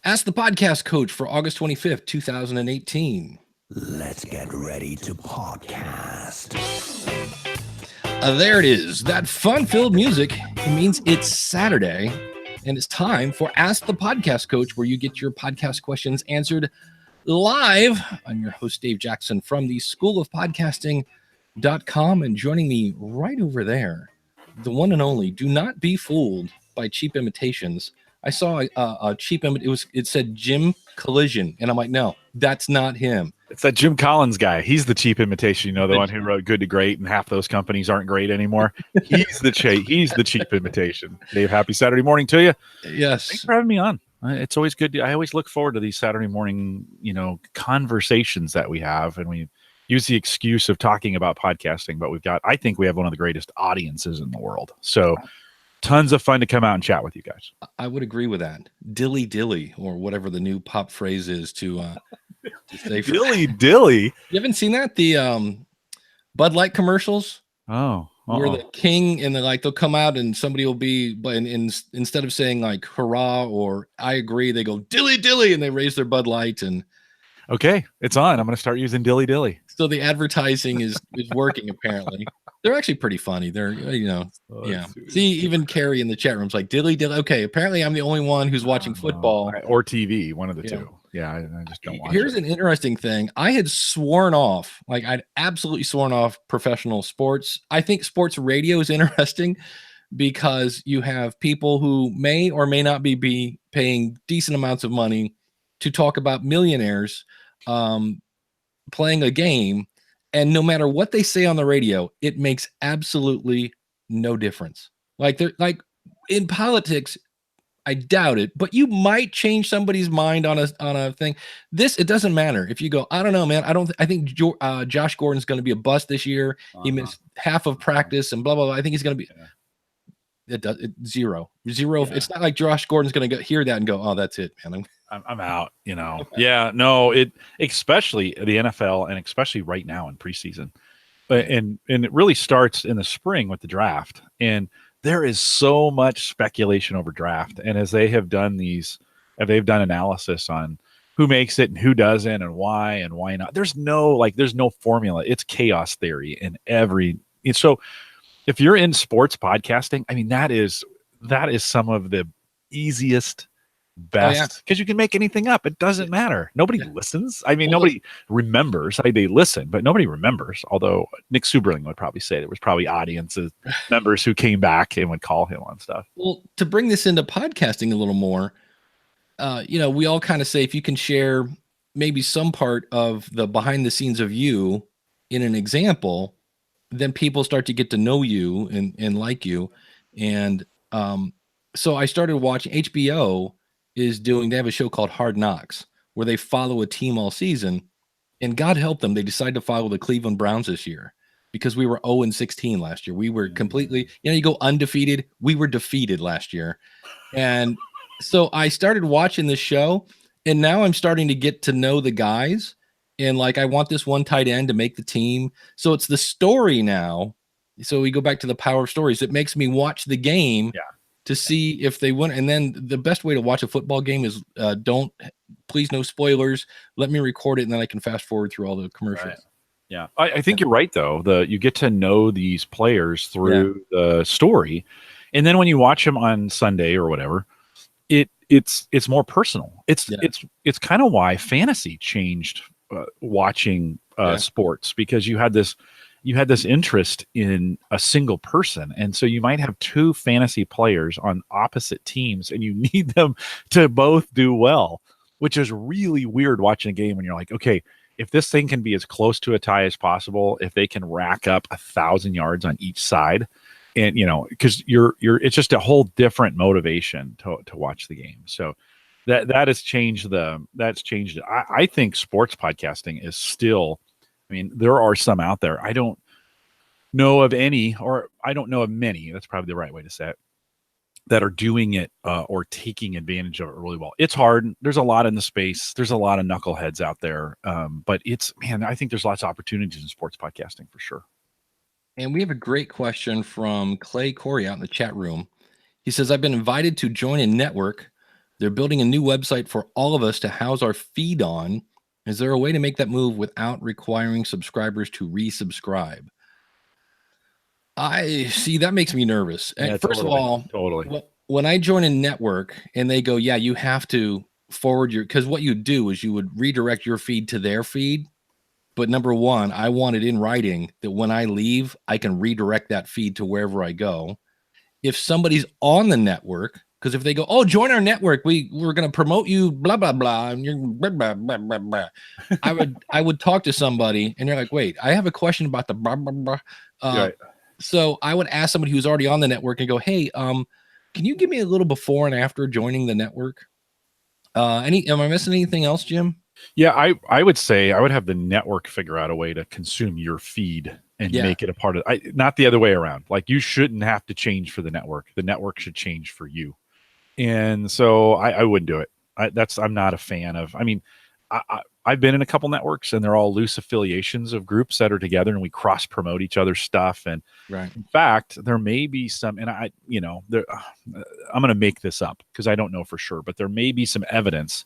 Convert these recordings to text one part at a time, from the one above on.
Ask the Podcast Coach for August 25th, 2018. Let's get ready to podcast. There it is. That fun-filled music. It means it's Saturday, and it's time for Ask the Podcast Coach, where you get your podcast questions answered live. I'm your host, Dave Jackson, from the School of Podcasting.com, and joining me right over there, the one and only, do not be fooled by cheap imitations. I saw a cheap image. It said Jim Collision, and I'm like, no, that's not him. It's that Jim Collins guy. He's the cheap imitation, you know, the one who wrote Good to Great, and half those companies aren't great anymore. He's the cheap imitation. Dave, happy Saturday morning to you. Yes. Thanks for having me on. It's always good. I always look forward to these Saturday morning, conversations that we have, and we use the excuse of talking about podcasting, but I think we have one of the greatest audiences in the world. So tons of fun to come out and chat with you guys. I would agree with that. Dilly, or whatever the new pop phrase is to say. Dilly. You haven't seen that? The Bud Light commercials? Oh. Where the king and they'll come out and somebody will be, but instead of saying like hurrah or I agree, they go dilly, and they raise their Bud Light. And okay, it's on. I'm going to start using dilly. So the advertising is working. Apparently, they're actually pretty funny. They're yeah. See, even Carrie in the chat room's like dilly. Okay, apparently I'm the only one who's watching football or TV. One of the two. Yeah, I just don't watch. Here's an interesting thing. I'd absolutely sworn off professional sports. I think sports radio is interesting because you have people who may or may not be paying decent amounts of money to talk about millionaires playing a game, and no matter what they say on the radio, it makes absolutely no difference. Like in politics, I doubt it, but you might change somebody's mind on a thing. It doesn't matter if you go, I don't know, man. I think Josh Gordon's going to be a bust this year. He missed half of practice and blah, blah, blah. I think he's going to be zero. Yeah. It's not like Josh Gordon's going to hear that and go, oh, that's it, man. I'm out, Yeah, no, especially the NFL and especially right now in preseason. And it really starts in the spring with the draft. And there is so much speculation over draft. And as they've done analysis on who makes it and who doesn't and why not. There's no formula. It's chaos theory so if you're in sports podcasting, I mean, that is some of the easiest, best, because you can make anything up. It doesn't matter. Nobody listens. I mean, nobody remembers. They listen, but nobody remembers. Although Nick Suberling would probably say there was probably audiences members who came back and would call him on stuff. Well, to bring this into podcasting a little more, we all kind of say if you can share maybe some part of the behind the scenes of you in an example, then people start to get to know you and like you. And so I started watching. HBO they have a show called Hard Knocks where they follow a team all season, and God help them, they decided to follow the Cleveland Browns this year because we were 0-16 last year. We were completely, you go undefeated. We were defeated last year. And so I started watching this show, and now I'm starting to get to know the guys, and I want this one tight end to make the team. So it's the story now. So we go back to the power of stories. It makes me watch the game to see if they win. And then the best way to watch a football game is please no spoilers. Let me record it, and then I can fast forward through all the commercials. Right. Yeah. I think you're right, though. You get to know these players through the story. And then when you watch them on Sunday or whatever, it's more personal. It's kind of why fantasy changed watching sports, because you had this interest in a single person. And so you might have two fantasy players on opposite teams, and you need them to both do well, which is really weird watching a game when you're like, okay, if this thing can be as close to a tie as possible, if they can rack up 1,000 yards on each side, and because it's just a whole different motivation to watch the game. So that has changed it. I think sports podcasting is still, I mean, there are some out there. I don't know of any, or I don't know of many, that's probably the right way to say it, that are doing it or taking advantage of it really well. It's hard. There's a lot in the space. There's a lot of knuckleheads out there. But I think there's lots of opportunities in sports podcasting for sure. And we have a great question from Clay Corey out in the chat room. He says, I've been invited to join a network They're building a new website for all of us to house our feed on. Is there a way to make that move without requiring subscribers to resubscribe? I see, that makes me nervous. Yeah, First of all, totally. when I join a network and they go, yeah, you have to forward because what you do is you would redirect your feed to their feed. But number one, I want it in writing that when I leave, I can redirect that feed to wherever I go. If somebody's on the network, because if they go, oh, join our network, we're going to promote you, blah blah blah, and you're blah blah blah blah blah. I would talk to somebody, and they're like, wait, I have a question about the blah blah blah. Right. So I would ask somebody who's already on the network and go, hey, can you give me a little before and after joining the network? Am I missing anything else, Jim? Yeah, I would say I would have the network figure out a way to consume your feed and make it a part of not the other way around. Like, you shouldn't have to change for the network. The network should change for you. And so I wouldn't do it. I'm not a fan of, I mean, I've been in a couple networks and they're all loose affiliations of groups that are together and we cross promote each other's stuff. And in fact, there may be some, and I'm going to make this up because I don't know for sure, but there may be some evidence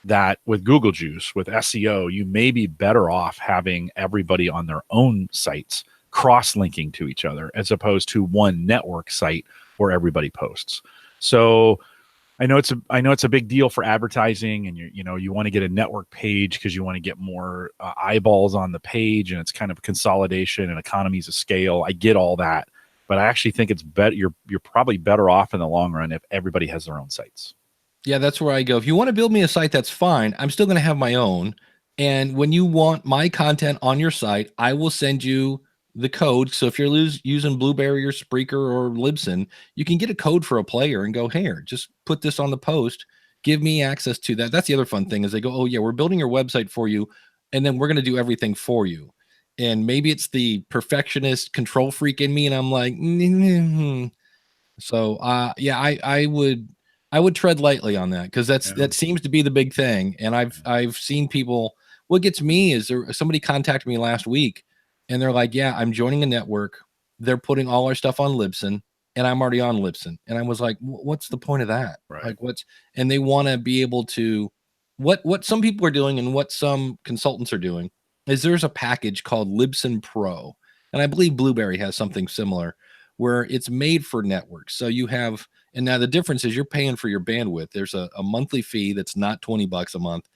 that with Google Juice, with SEO, you may be better off having everybody on their own sites cross-linking to each other as opposed to one network site where everybody posts. So I know it's a big deal for advertising, and you want to get a network page because you want to get more eyeballs on the page, and it's kind of a consolidation and economies of scale. I get all that, but I actually think it's better. You're probably better off in the long run if everybody has their own sites. Yeah, that's where I go. If you want to build me a site, that's fine. I'm still going to have my own. And when you want my content on your site, I will send you the code. So if you're using Blueberry or Spreaker or Libsyn, you can get a code for a player and go, here, just put this on the post. Give me access to that. That's the other fun thing is they go, oh, yeah, we're building your website for you. And then we're going to do everything for you. And maybe it's the perfectionist control freak in me. And I'm like, so yeah, I would tread lightly on that because that seems to be the big thing. And I've seen people. What gets me is somebody contacted me last week, and they're like, "Yeah, I'm joining a network. They're putting all our stuff on Libsyn, and I'm already on Libsyn." And I was like, "What's the point of that? Right. Like, what's?" And they want to be able to what some people are doing and what some consultants are doing is there's a package called Libsyn Pro, and I believe Blueberry has something similar where it's made for networks. So you have. And now the difference is you're paying for your bandwidth. There's a monthly fee that's not $20 a month.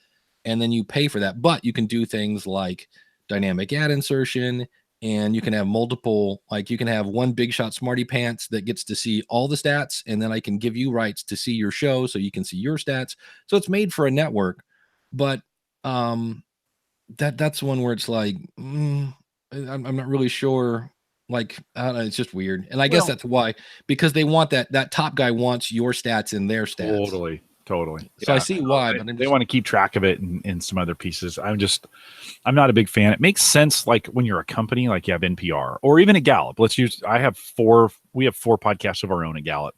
And then you pay for that. But you can do things like dynamic ad insertion, and you can have multiple, like you can have one big shot smarty pants that gets to see all the stats. And then I can give you rights to see your show so you can see your stats. So it's made for a network. But that's one where it's like, I'm not really sure. Like, I don't know, it's just weird. And I guess that's why, because they want that top guy wants your stats in their stats. Totally. So I see why, but they want to keep track of it in some other pieces. I'm not a big fan. It makes sense, like when you're a company, like you have NPR or even at Gallup. We have 4 podcasts of our own at Gallup.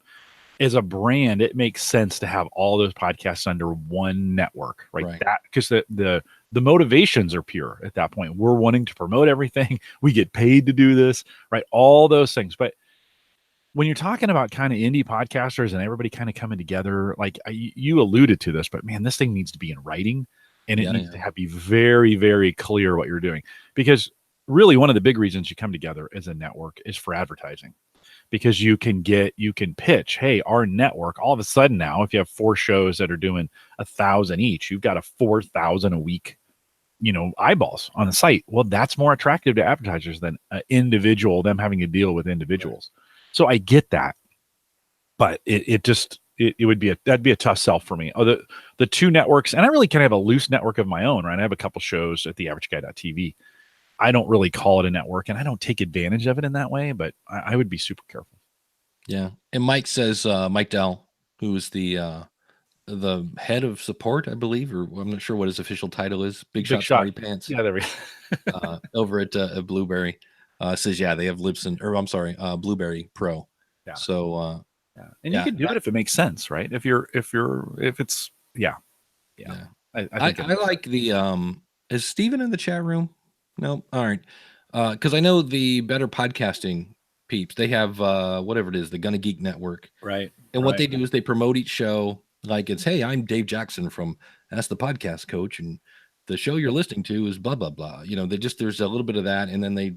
As a brand, it makes sense to have all those podcasts under one network, right? That because the motivations are pure at that point. We're wanting to promote everything. We get paid to do this, right? All those things. But when you're talking about kind of indie podcasters and everybody kind of coming together, like you alluded to this, but man, this thing needs to be in writing, and it needs to be very, very clear what you're doing. Because really, one of the big reasons you come together as a network is for advertising. Because you can pitch, hey, our network, all of a sudden now, if you have 4 shows that are doing 1,000 each, you've got a 4,000 a week, eyeballs on the site. Well, that's more attractive to advertisers than an individual, them having to deal with individuals. Right. So I get that, but that'd be a tough sell for me. Oh, the 2 networks, and I really kind of have a loose network of my own, right? I have a couple shows at theaverageguy.tv. I don't really call it a network, and I don't take advantage of it in that way, but I would be super careful. Yeah. And Mike says, Mike Dell, who is the head of support, I believe, or I'm not sure what his official title is. Big Shot Smarty Pants. Yeah, there we go. Over at Blueberry, says, yeah, they have Libsyn, or I'm sorry, Blueberry Pro. Yeah. So, and you can do it if it makes sense, right? If it's, yeah. I like the, is Steven in the chat room? No. All right. Because I know the Better Podcasting peeps, they have whatever it is, the Gonna Geek Network. Right. And what they do is they promote each show. Like it's, hey, I'm Dave Jackson from Ask the Podcast Coach, and the show you're listening to is blah blah blah. There's a little bit of that, and then they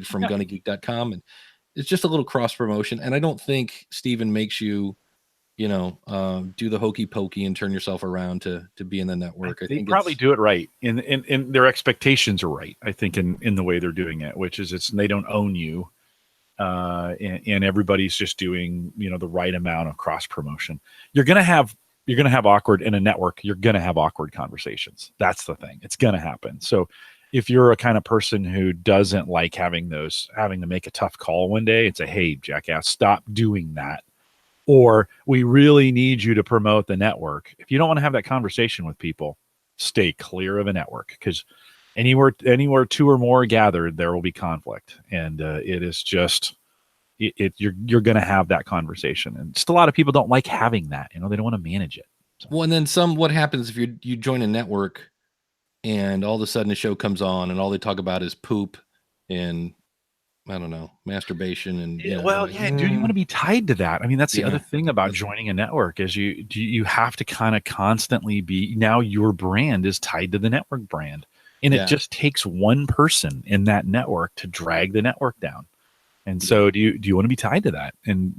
from GonnaGeek.com, and it's just a little cross promotion. And I don't think Steven makes you, do the hokey pokey and turn yourself around to be in the network. I they think probably do it right, and their expectations are right. I think in the way they're doing it, which is they don't own you, and everybody's just doing the right amount of cross promotion. You're gonna have awkward in a network. You're gonna have awkward conversations. That's the thing. It's gonna happen. So if you're a kind of person who doesn't like having to make a tough call one day and say, hey, jackass, stop doing that, or we really need you to promote the network. If you don't want to have that conversation with people, stay clear of a network, because anywhere two or more gathered, there will be conflict. And it is just, you're going to have that conversation. And just a lot of people don't like having that, they don't want to manage it. So. Well, and then what happens if you join a network and all of a sudden a show comes on and all they talk about is poop and, I don't know, masturbation and dude, you want to be tied to that. I mean, that's the other thing about joining a network is you have to kind of constantly be, now your brand is tied to the network brand, and it just takes one person in that network to drag the network down. And so do you want to be tied to that? And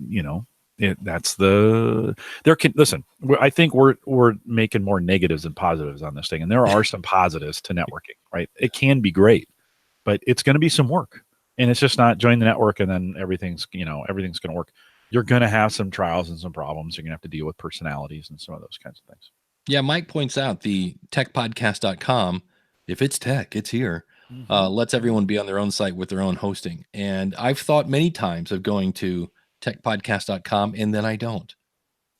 listen, I think we're making more negatives than positives on this thing, and there are some positives to networking, right? It can be great, but it's going to be some work. And it's just not join the network and then everything's going to work. You're going to have some trials and some problems. You're going to have to deal with personalities and some of those kinds of things. Yeah, Mike points out the techpodcast.com, if it's tech, it's here, lets everyone be on their own site with their own hosting. And I've thought many times of going to techpodcast.com, and then I don't.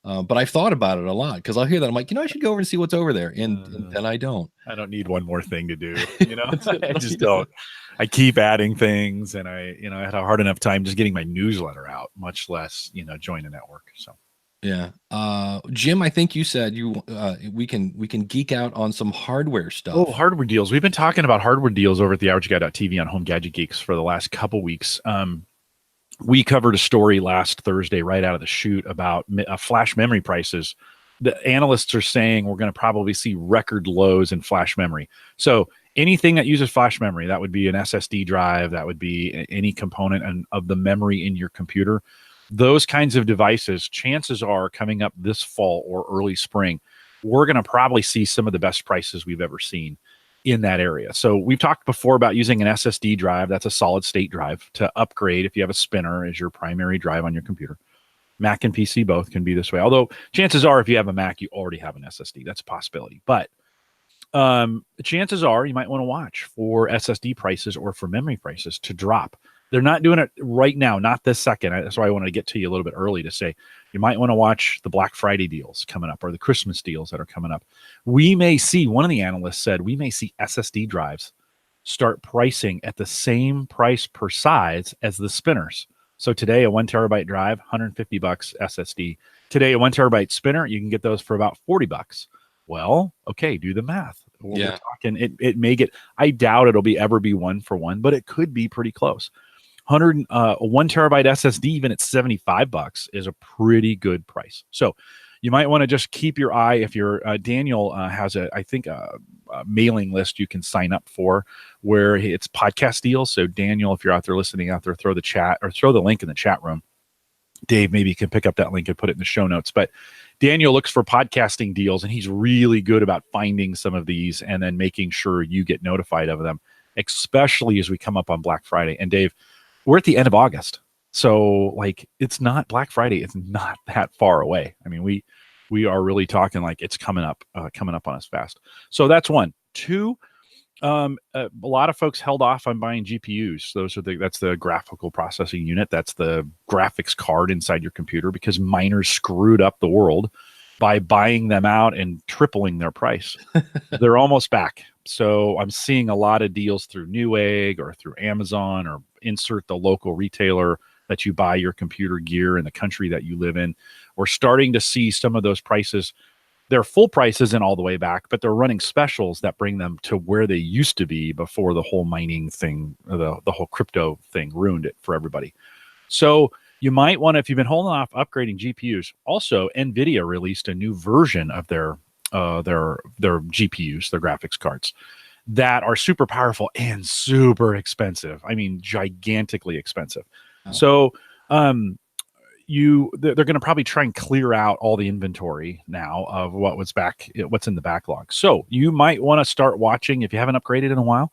But I've thought about it a lot, because I'll hear that. I'm like, I should go over and see what's over there. And then I don't. I don't need one more thing to do. I just don't. I keep adding things, and I had a hard enough time just getting my newsletter out, much less, join a network. So, yeah. Jim, I think you said we can geek out on some hardware stuff. Oh, hardware deals. We've been talking about hardware deals over at theaverageguy.tv on Home Gadget Geeks for the last couple weeks. We covered a story last Thursday right out of the chute about flash memory prices. The analysts are saying we're going to probably see record lows in flash memory. So anything that uses flash memory, that would be an SSD drive, that would be any component of the memory in your computer. Those kinds of devices, chances are coming up this fall or early spring, we're going to probably see some of the best prices we've ever seen in that area. So we've talked before about using an SSD drive. That's a solid state drive to upgrade if you have a spinner as your primary drive on your computer. Mac and PC both can be this way. Although chances are if you have a Mac, you already have an SSD. That's a possibility. But chances are you might want to watch for SSD prices or for memory prices to drop. They're not doing it right now, not this second. That's why I wanted to get to you a little bit early to say you might want to watch the Black Friday deals coming up or the Christmas deals that are coming up. We may see, one of the analysts said, we may see SSD drives start pricing at the same price per size as the spinners. So today, a 1 terabyte drive, $150 SSD. Today, a 1 terabyte spinner, you can get those for about $40. Well, okay, do the math. We're talking, it may get, I doubt it'll ever be 1 for 1, but it could be pretty close. A 1 terabyte SSD, even at $75, is a pretty good price. So you might want to just keep your eye. If you're Daniel has a mailing list you can sign up for where it's podcast deals. So Daniel, if you're out there listening out there, throw the link in the chat room. Dave, maybe you can pick up that link and put it in the show notes. But Daniel looks for podcasting deals, and he's really good about finding some of these and then making sure you get notified of them, especially as we come up on Black Friday. And Dave, we're at the end of August. So it's not Black Friday. It's not that far away. I mean, we are really talking like it's coming up on us fast. So that's one. Two, a lot of folks held off on buying GPUs. That's the graphical processing unit. That's the graphics card inside your computer, because miners screwed up the world by buying them out and tripling their price. They're almost back. So I'm seeing a lot of deals through Newegg or through Amazon, or insert the local retailer that you buy your computer gear in the country that you live in. We're starting to see some of those prices. Their full price isn't all the way back, but they're running specials that bring them to where they used to be before the whole mining thing, the whole crypto thing ruined it for everybody. So You might want to, if you've been holding off upgrading GPUs. Also, NVIDIA released a new version of their GPUs, their graphics cards, that are super powerful and super expensive. I mean, gigantically expensive. Oh. So, they're going to probably try and clear out all the inventory now of what's in the backlog. So you might want to start watching if you haven't upgraded in a while.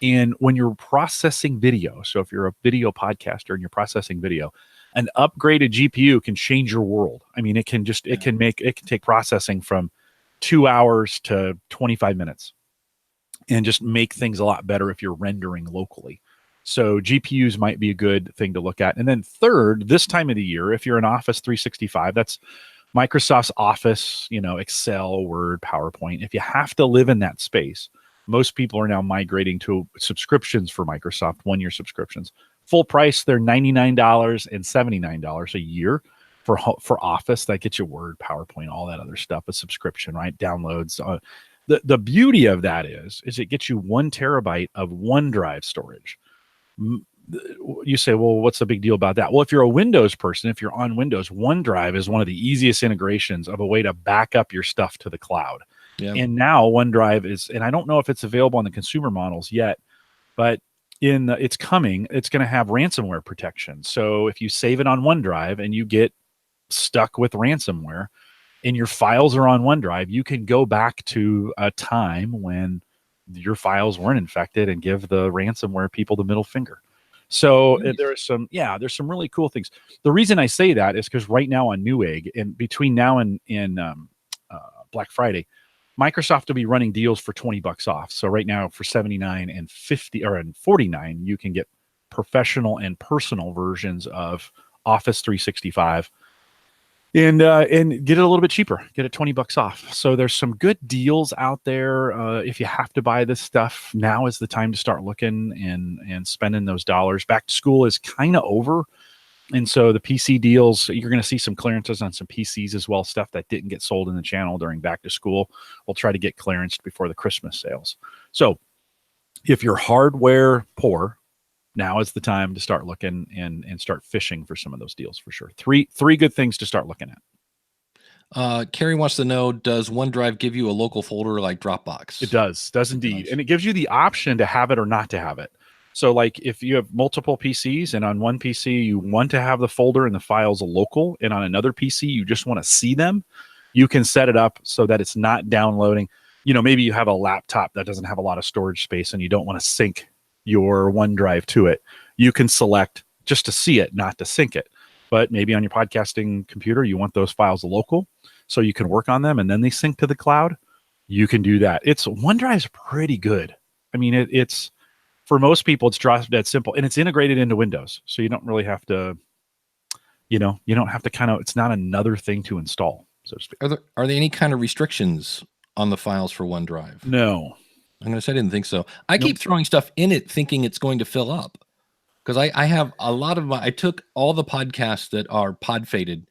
And when you're processing video, so if you're a video podcaster and you're processing video, an upgraded GPU can change your world. I mean, it can take processing from 2 hours to 25 minutes and just make things a lot better if you're rendering locally. So GPUs might be a good thing to look at. And then third, this time of the year, if you're in Office 365, that's Microsoft's Office, Excel, Word, PowerPoint. If you have to live in that space, most people are now migrating to subscriptions for Microsoft, 1-year subscriptions. Full price, they're $99 and $79 a year for Office. That gets you Word, PowerPoint, all that other stuff, a subscription, right? Downloads. The beauty of that is it gets you 1 terabyte of OneDrive storage. You say, well, what's the big deal about that? Well, if you're a Windows person, if you're on Windows, OneDrive is one of the easiest integrations of a way to back up your stuff to the cloud. Yep. And now OneDrive is, and I don't know if it's available on the consumer models yet, but it's coming. It's going to have ransomware protection. So if you save it on OneDrive and you get stuck with ransomware and your files are on OneDrive, you can go back to a time when your files weren't infected and give the ransomware people the middle finger. So nice. There's some really cool things. The reason I say that is because right now on Newegg, and between now and Black Friday, Microsoft will be running deals for $20 off. So right now for $79 and $50 or $49, you can get professional and personal versions of Office 365. And get it a little bit cheaper. Get it $20 off. So there's some good deals out there. If you have to buy this stuff, now is the time to start looking and spending those dollars. Back to school is kind of over, and so the PC deals, you're going to see some clearances on some PCs as well. Stuff that didn't get sold in the channel during back to school, we'll try to get clearanced before the Christmas sales. So if you're hardware poor, now is the time to start looking and start fishing for some of those deals for sure. Three good things to start looking at. Carrie wants to know, does OneDrive give you a local folder like Dropbox? It does indeed. And it gives you the option to have it or not to have it. So like if you have multiple PCs and on one PC you want to have the folder and the files local, and on another PC you just want to see them, you can set it up so that it's not downloading. Maybe you have a laptop that doesn't have a lot of storage space and you don't want to sync your OneDrive to it. You can select just to see it, not to sync it. But maybe on your podcasting computer, you want those files local so you can work on them and then they sync to the cloud. You can do that. OneDrive's pretty good. I mean, it's for most people, it's that simple, and it's integrated into Windows. So you don't really have to, you don't have to it's not another thing to install, so to speak. Are there any kind of restrictions on the files for OneDrive? No. I'm going to say I didn't think so. I keep throwing stuff in it thinking it's going to fill up, because I have a lot of I took all the podcasts that are pod faded,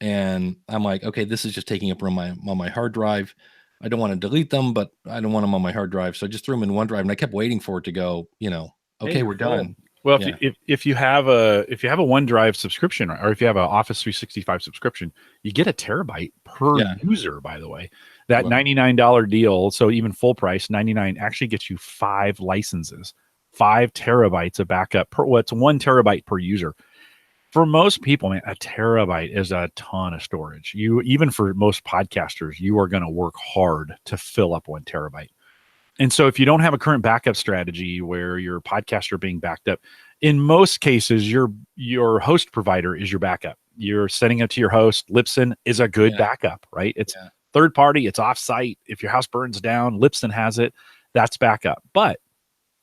and I'm like, okay, this is just taking up room on my hard drive. I don't want to delete them, but I don't want them on my hard drive. So I just threw them in OneDrive, and I kept waiting for it to go, okay, hey, we're done. Well, if you have a OneDrive subscription, or if you have an Office 365 subscription, you get 1 terabyte per user, by the way. That $99 deal, so even full price, $99, actually gets you 5 licenses, 5 terabytes of backup. It's 1 terabyte per user. For most people, man, 1 terabyte is a ton of storage. Even for most podcasters, you are going to work hard to fill up 1 terabyte. And so if you don't have a current backup strategy where your podcasts are being backed up, in most cases, your host provider is your backup. You're sending it to your host. Libsyn is a good backup, right? It's third party. It's offsite. If your house burns down, Libsyn has it. That's backup. But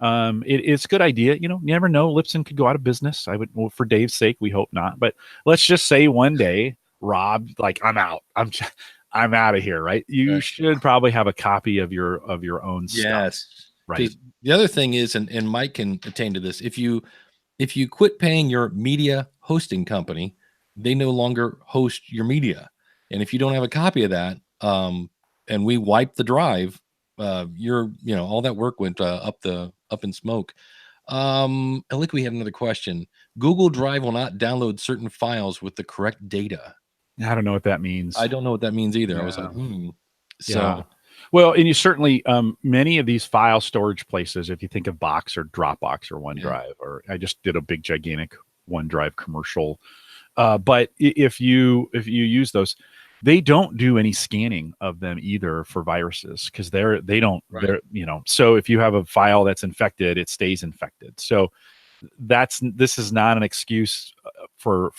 it's a good idea. You never know. Libsyn could go out of business. For Dave's sake, we hope not. But let's just say one day, Rob, I'm out. I'm out of here, right? You should probably have a copy of your own stuff. Yes. Right. The other thing is, and Mike can attain to this, if you quit paying your media hosting company, they no longer host your media. And if you don't have a copy of that, and we wipe the drive, all that work went up in smoke. I think we had another question. Google Drive will not download certain files with the correct data. I don't know what that means. I don't know what that means either. Yeah. I was like, So, yeah. Well, and you certainly, many of these file storage places, if you think of Box or Dropbox or OneDrive, or I just did a big gigantic OneDrive commercial. But if you use those, they don't do any scanning of them either for viruses, because they don't, so if you have a file that's infected, it stays infected. So this is not an excuse for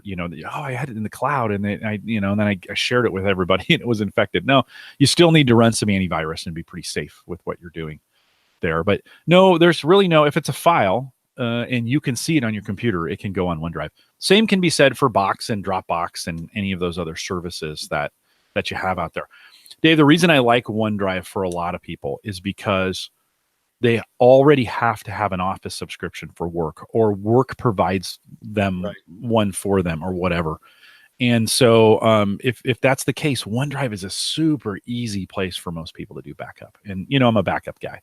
I had it in the cloud and then I shared it with everybody and it was infected. No, you still need to run some antivirus and be pretty safe with what you're doing there. But no, there's really no, if it's a file and you can see it on your computer, it can go on OneDrive. Same can be said for Box and Dropbox and any of those other services that you have out there. Dave, the reason I like OneDrive for a lot of people is because they already have to have an Office subscription for work, or work provides them one for them, or whatever. And so if that's the case, OneDrive is a super easy place for most people to do backup. And, I'm a backup guy.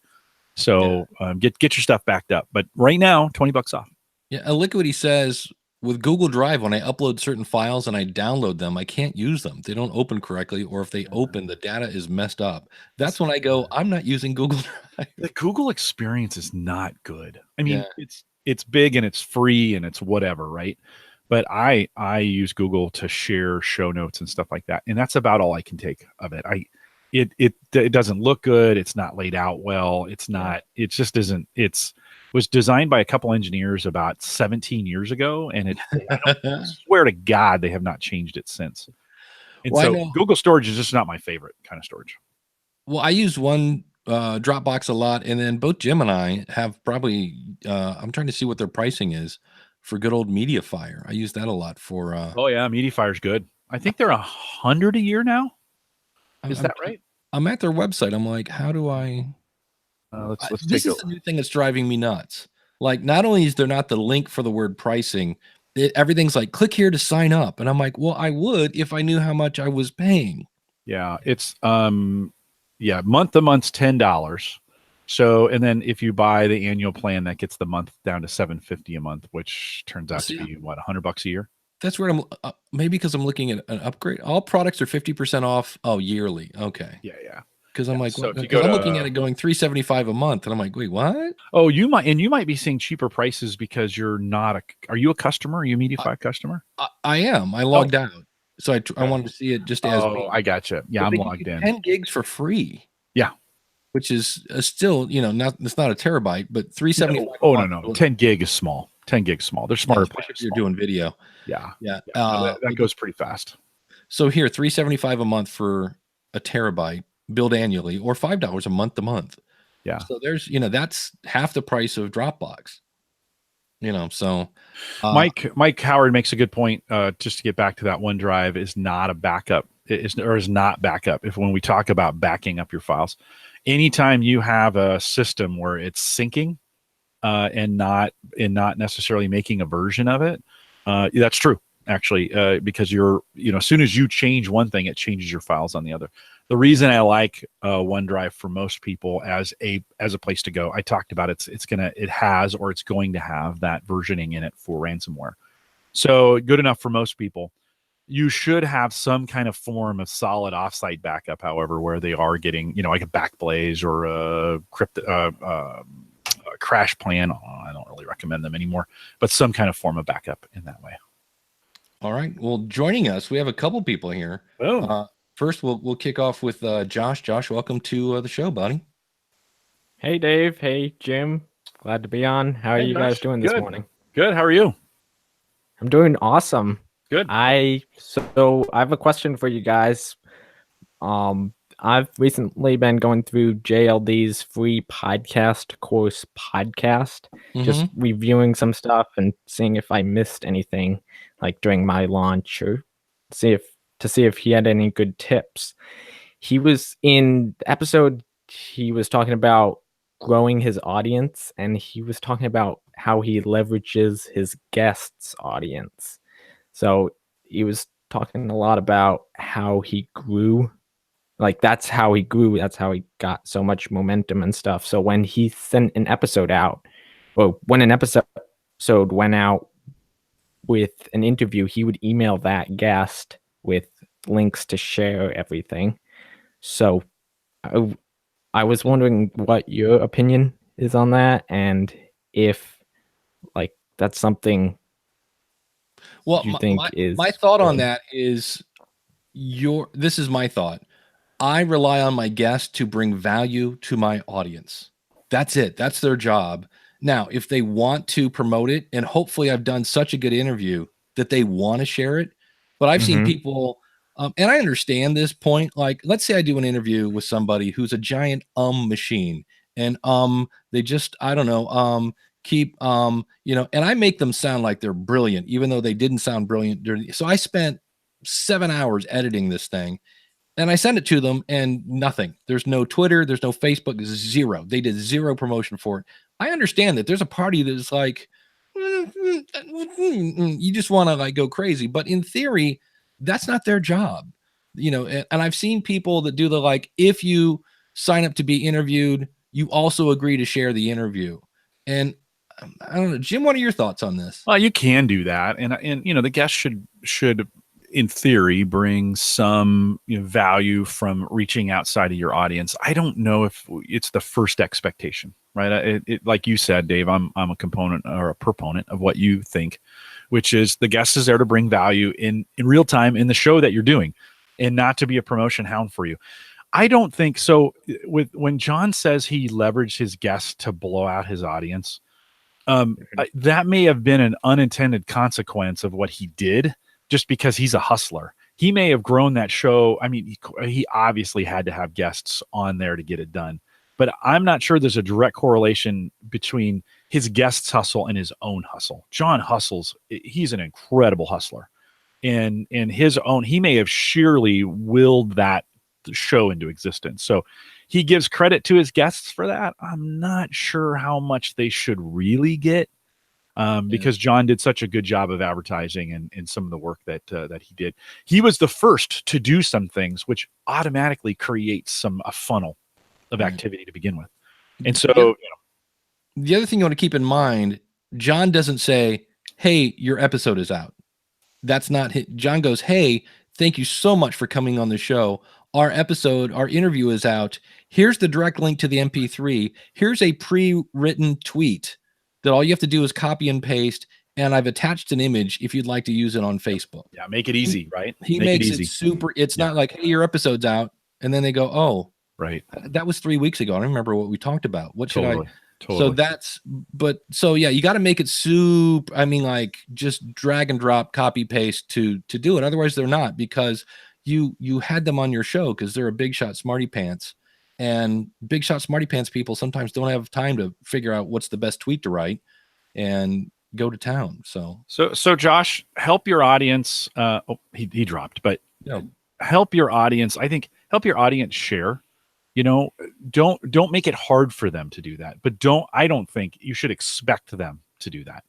So get your stuff backed up. But right now, $20 off. Yeah, Liquidity says, with Google Drive, when I upload certain files and I download them, I can't use them. They don't open correctly, or if they open, the data is messed up. That's when I go, I'm not using Google Drive. The Google experience is not good. I mean, it's big and it's free and it's whatever, right? But I use Google to share show notes and stuff like that, and that's about all I can take of it. It doesn't look good. It's not laid out well. It's not. It just isn't. It was designed by a couple engineers about 17 years ago, and I swear to God, they have not changed it since. And so Google storage is just not my favorite kind of storage. Well, I use one Dropbox a lot, and then both Jim and I have probably. I'm trying to see what their pricing is for good old MediaFire. I use that a lot for. Oh yeah, MediaFire's good. I think they're $100 a year now. Is that right? I'm at their website. I'm like, how do I? Let's this is the new thing that's driving me nuts. Like, not only is there not the link for the word pricing, everything's like, click here to sign up, and I'm like, well, I would if I knew how much I was paying. Yeah, it's month to month's $10. So, and then if you buy the annual plan, that gets the month down to $750 a month, which turns out to be what, $100 a year. That's where I'm maybe because I'm looking at an upgrade. All products are 50% off. Oh, yearly. Okay. Yeah. Because I'm like, so if you go I'm looking at it going $375 a month, and I'm like, wait, what? Oh, you might be seeing cheaper prices because you're not are you a customer? Are you a MediaFire customer? I am. I logged out, so I wanted to see it just as. Oh, I gotcha. Yeah, I'm logged in. 10 gigs for free. Yeah, which is still, it's not a terabyte, but 375. Oh no, 10 gig is small. 10 gigs small. They're smarter plans. If you're doing video. Yeah. That goes pretty fast. So here, $375 a month for a terabyte, billed annually, or $5 a month to month. Yeah. So there's, that's half the price of Dropbox. So Mike Howard makes a good point. Just to get back to that, OneDrive is not a backup. Is not backup. When we talk about backing up your files, anytime you have a system where it's syncing and not necessarily making a version of it, that's true actually, because as soon as you change one thing, it changes your files on the other. The reason I like OneDrive for most people as a place to go, I talked about it's going to have that versioning in it for ransomware. So good enough for most people. You should have some kind of form of solid offsite backup, however, where they are getting, like a Backblaze or a Crash Plan. I don't really recommend them anymore, but some kind of form of backup in that way. All right. Well, joining us, we have a couple people here. Oh. First, we'll kick off with Josh. Josh, welcome to the show, buddy. Hey, Dave. Hey, Jim. Glad to be on. How are you guys doing this morning? Good. How are you? I'm doing awesome. Good. So I have a question for you guys. I've recently been going through JLD's free podcast course just reviewing some stuff and seeing if I missed anything, like during my launch, or to see if he had any good tips. He was in the episode, he was talking about growing his audience, and he was talking about how he leverages his guests' audience. So he was talking a lot about how he grew. Like, that's how he grew. That's how he got so much momentum and stuff. So when he sent an episode out, well, when an episode went out with an interview, he would email that guest with links to share everything. So I was wondering what your opinion is on that, and if like that's something Well, you think is my thought on good. that is this is my thought. I rely on my guests to bring value to my audience. That's it. That's their job. Now, if they want to promote it, and hopefully I've done such a good interview that they want to share it, but I've seen people, and I understand this point. Like, let's say I do an interview with somebody who's a giant machine, and they just, I don't know, keep and I make them sound like they're brilliant, even though they didn't sound brilliant during. So I spent 7 hours editing this thing. And I send it to them and nothing. There's no Twitter. There's no Facebook. Zero. They did zero promotion for it. I understand that there's a party that's like, you just want to like go crazy. But in theory, that's not their job. And I've seen people that do the like, if you sign up to be interviewed, you also agree to share the interview. And I don't know, Jim, what are your thoughts on this? Well, you can do that. And the guest should in theory bring some value from reaching outside of your audience. I don't know if it's the first expectation, right? It like you said, Dave, I'm a component or a proponent of what you think, which is the guest is there to bring value in real time in the show that you're doing, and not to be a promotion hound for you. I don't think so. When John says he leveraged his guests to blow out his audience, that may have been an unintended consequence of what he did, just because he's a hustler. He may have grown that show. I mean, he obviously had to have guests on there to get it done, but I'm not sure there's a direct correlation between his guests' hustle and his own hustle. John hustles. He's an incredible hustler, and his own, he may have sheerly willed that show into existence. So he gives credit to his guests for that. I'm not sure how much they should really get. Because John did such a good job of advertising and some of the work that he did. He was the first to do some things, which automatically creates a funnel of activity to begin with. And so, the other thing you want to keep in mind, John doesn't say, "Hey, your episode is out." That's not John goes, "Hey, thank you so much for coming on the show. Our interview is out. Here's the direct link to the MP3. Here's a pre-written tweet that all you have to do is copy and paste, and I've attached an image if you'd like to use it on Facebook." Yeah, make it easy, right? He makes it super. It's not like, "Hey, your episode's out," and then they go, "Oh, right, that was 3 weeks ago. I don't remember what we talked about. What should I?" Totally. So yeah, you got to make it super. I mean, like just drag and drop, copy paste to do it. Otherwise, they're not, because you had them on your show because they're a big shot smarty pants. And big shot smarty pants people sometimes don't have time to figure out what's the best tweet to write and go to town. So Josh, help your audience. He dropped, but help your audience. I think help your audience share. Don't make it hard for them to do that, but I don't think you should expect them to do that.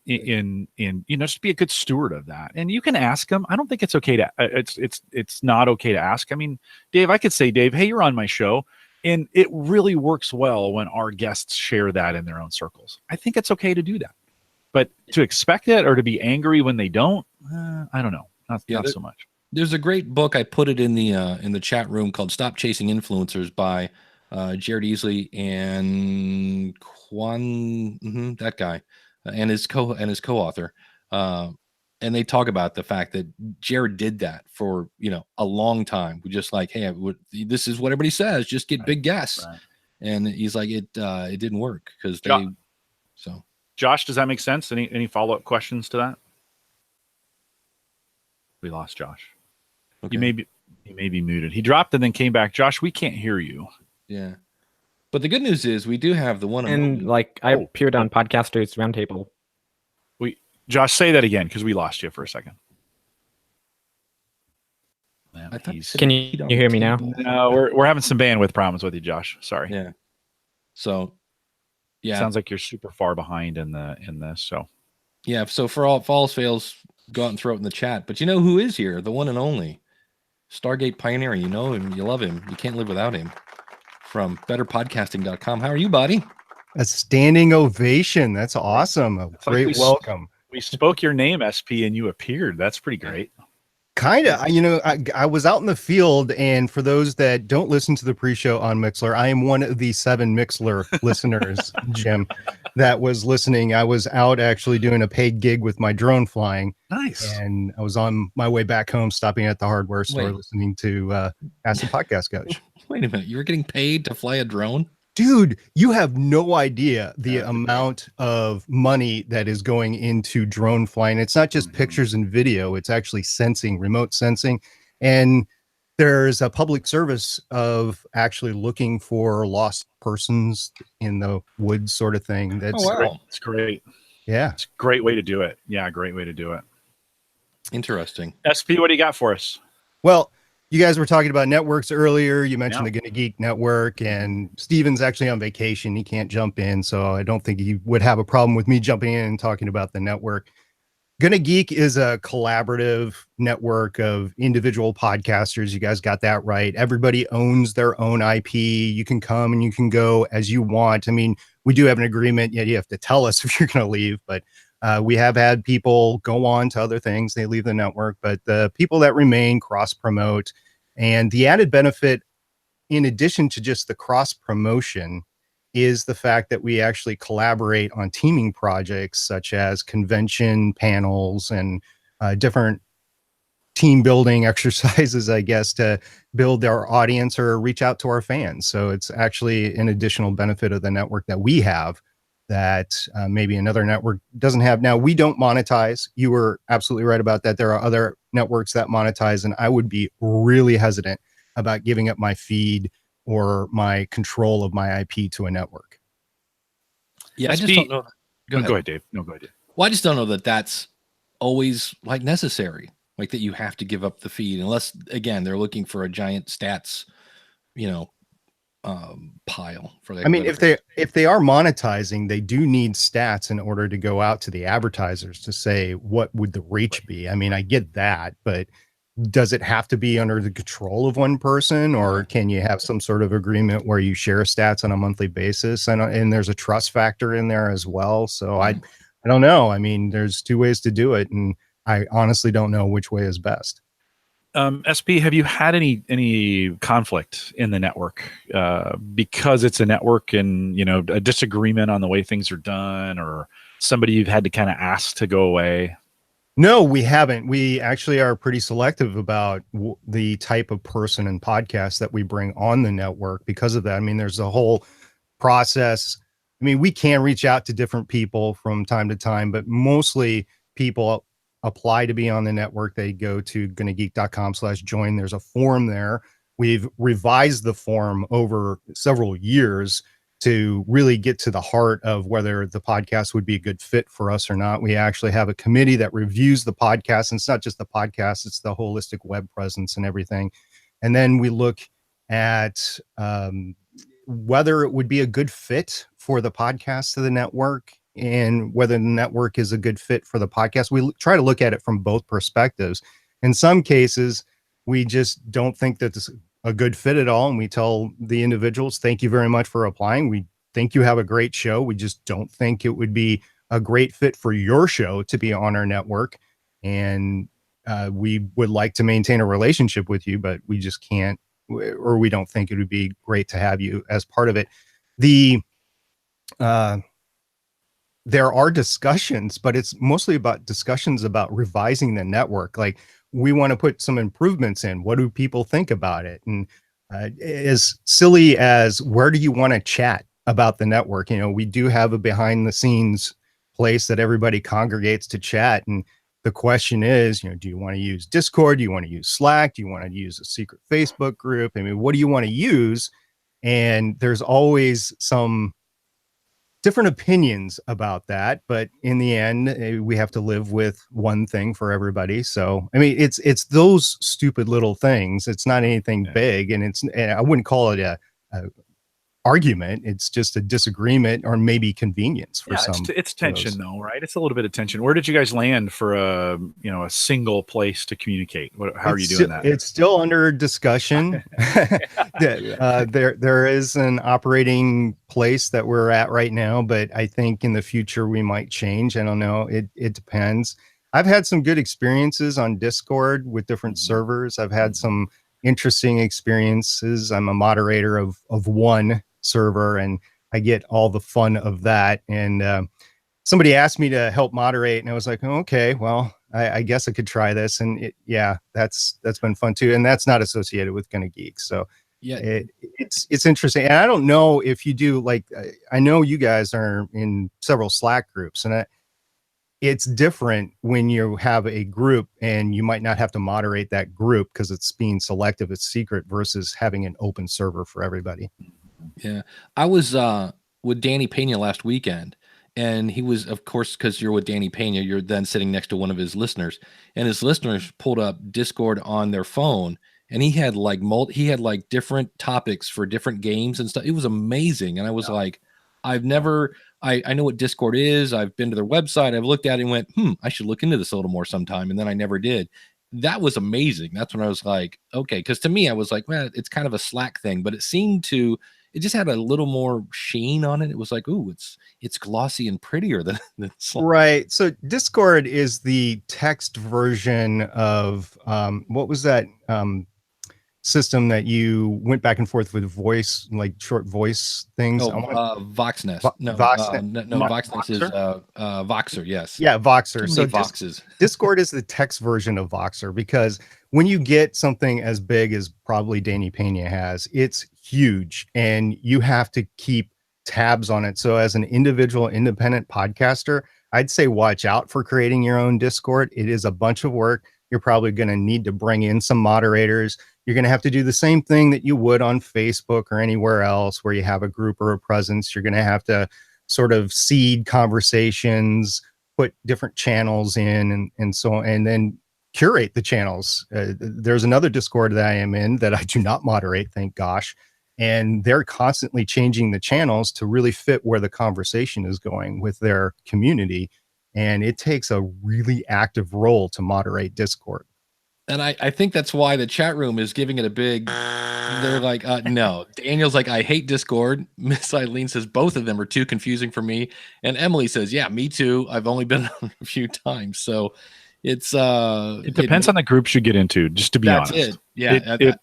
Just be a good steward of that. And you can ask them. I don't think it's okay to, it's not okay to ask. I mean, Dave, I could say, Dave, hey, you're on my show. And it really works well when our guests share that in their own circles. I think it's okay to do that, but to expect it or to be angry when they don't, I don't know. Not so much. There's a great book. I put it in the chat room called "Stop Chasing Influencers" by Jared Easley and that guy. And his co-author, and they talk about the fact that Jared did that for a long time. We just like, hey, this is what everybody says, just get big guests, and he's like, it didn't work because they. So, Josh, does that make sense? Any follow-up questions to that? We lost Josh. Okay. He may be muted. He dropped and then came back. Josh, we can't hear you. Yeah. But the good news is we do have the one. And I appeared on Podcasters Roundtable. Josh, say that again because we lost you for a second. Can you hear me now? No, we're having some bandwidth problems with you, Josh. Sorry. Yeah. So, yeah. Sounds like you're super far behind in this. So. Yeah. So for all false fails, go out and throw it in the chat. But you know who is here? The one and only Stargate Pioneer. You know him. You love him. You can't live without him. From betterpodcasting.com. How are you, buddy? A standing ovation. That's awesome. A It's like great welcome. We spoke your name, SP, and you appeared. That's pretty great. Kind of, I was out in the field, and for those that don't listen to the pre-show on Mixler, I am one of the 7 Mixler listeners, Jim, that was listening. I was out actually doing a paid gig with my drone flying. Nice. And I was on my way back home, stopping at the hardware store, listening to Ask the Podcast Coach. Wait a minute, you were getting paid to fly a drone? Dude, you have no idea the amount of money that is going into drone flying. It's not just pictures and video, it's actually sensing, remote sensing. And there's a public service of actually looking for lost persons in the woods sort of thing. That's wow. It's great. Yeah. It's a great way to do it. Yeah, great way to do it. Interesting. SP, what do you got for us? Well, you guys were talking about networks earlier. You mentioned the Gonna Geek Network, and Steven's actually on vacation. He can't jump in, so I don't think he would have a problem with me jumping in and talking about the network. Gonna Geek is a collaborative network of individual podcasters. You guys got that right. Everybody owns their own IP. You can come and you can go as you want. I mean, we do have an agreement. Yeah, you have to tell us if you're going to leave, but we have had people go on to other things. They leave the network, but the people that remain cross promote. And the added benefit, in addition to just the cross promotion, is the fact that we actually collaborate on teaming projects such as convention panels and different team building exercises, I guess, to build our audience or reach out to our fans. So it's actually an additional benefit of the network that we have that maybe another network doesn't have. Now, we don't monetize. You were absolutely right about that. There are other networks that monetize, and I would be really hesitant about giving up my feed or my control of my IP to a network. Yeah, I just don't know. Go ahead, Dave. No, go ahead. Well, I just don't know that that's always like necessary, like that you have to give up the feed unless, again, they're looking for a giant stats, pile for that. I mean, if they are monetizing, they do need stats in order to go out to the advertisers to say what would the reach be. I mean, I get that, but does it have to be under the control of one person, or can you have some sort of agreement where you share stats on a monthly basis? And there's a trust factor in there as well. So I don't know. I mean, there's 2 ways to do it, and I honestly don't know which way is best. SP, have you had any conflict in the network because it's a network and, a disagreement on the way things are done, or somebody you've had to kind of ask to go away? No, we haven't. We actually are pretty selective about the type of person and podcast that we bring on the network because of that. I mean, there's a whole process. I mean, we can reach out to different people from time to time, but mostly people apply to be on the network. They go to gonnageek.com/join. There's a form there. We've revised the form over several years to really get to the heart of whether the podcast would be a good fit for us or not. We actually have a committee that reviews the podcast, and it's not just the podcast, it's the holistic web presence and everything. And then we look at whether it would be a good fit for the podcast to the network, and whether the network is a good fit for the podcast. We try to look at it from both perspectives. In some cases, we just don't think that this is a good fit at all. And we tell the individuals, thank you very much for applying. We think you have a great show. We just don't think it would be a great fit for your show to be on our network. And we would like to maintain a relationship with you, but we just can't, or we don't think it would be great to have you as part of it. There are discussions, but it's mostly about discussions about revising the network. Like, we want to put some improvements in. What do people think about it? And as silly as where do you want to chat about the network? We do have a behind the scenes place that everybody congregates to chat. And the question is, do you want to use Discord? Do you want to use Slack? Do you want to use a secret Facebook group? I mean, what do you want to use? And there's always some different opinions about that, but in the end, we have to live with one thing for everybody. So, I mean, it's those stupid little things. It's not anything big, and I wouldn't call it a argument. It's just a disagreement or maybe convenience for some. It's tension though, right? It's a little bit of tension. Where did you guys land for a single place to communicate? How are you doing that? It's still under discussion. There is an operating place that we're at right now, but I think in the future we might change. I don't know. It depends. I've had some good experiences on Discord with different servers. I've had some interesting experiences. I'm a moderator of one server, and I get all the fun of that. And somebody asked me to help moderate, and I was like, oh, okay, well, I guess I could try this. And that's been fun too. And that's not associated with Gonna Geek. So yeah, it's interesting. And I don't know if you do, like, I know you guys are in several Slack groups, and it's different when you have a group and you might not have to moderate that group because it's being selective, it's secret, versus having an open server for everybody. Yeah. I was with Danny Pena last weekend, and he was, of course, because you're with Danny Pena, you're then sitting next to one of his listeners, and his listeners pulled up Discord on their phone, and he had like different topics for different games and stuff. It was amazing. And I was like, I've never, I know what Discord is. I've been to their website. I've looked at it and went, I should look into this a little more sometime. And then I never did. That was amazing. That's when I was like, okay. Because to me, I was like, well, it's kind of a Slack thing, but it just had a little more sheen on it. It was like, ooh, it's glossy and prettier than Slack. Right. So Discord is the text version of what was that system that you went back and forth with voice, like short voice things? Voxnest. Voxnest is Voxer. Yes. Yeah, Voxer. So Voxes. Discord is the text version of Voxer, because when you get something as big as probably Danny Pena has, it's huge and you have to keep tabs on it. So as an individual independent podcaster, I'd say watch out for creating your own Discord. It is a bunch of work. You're probably going to need to bring in some moderators. You're going to have to do the same thing that you would on Facebook or anywhere else where you have a group or a presence. You're going to have to sort of seed conversations, put different channels in, and so on, and then curate the channels. There's another Discord that I am in that I do not moderate, thank gosh. And they're constantly changing the channels to really fit where the conversation is going with their community. And it takes a really active role to moderate Discord. And I think that's why the chat room is giving it a big, they're like, no. Daniel's like, I hate Discord. Miss Eileen says both of them are too confusing for me. And Emily says, yeah, me too. I've only been on a few times. So it's it depends on the groups you get into, just to be honest. That's it. Yeah.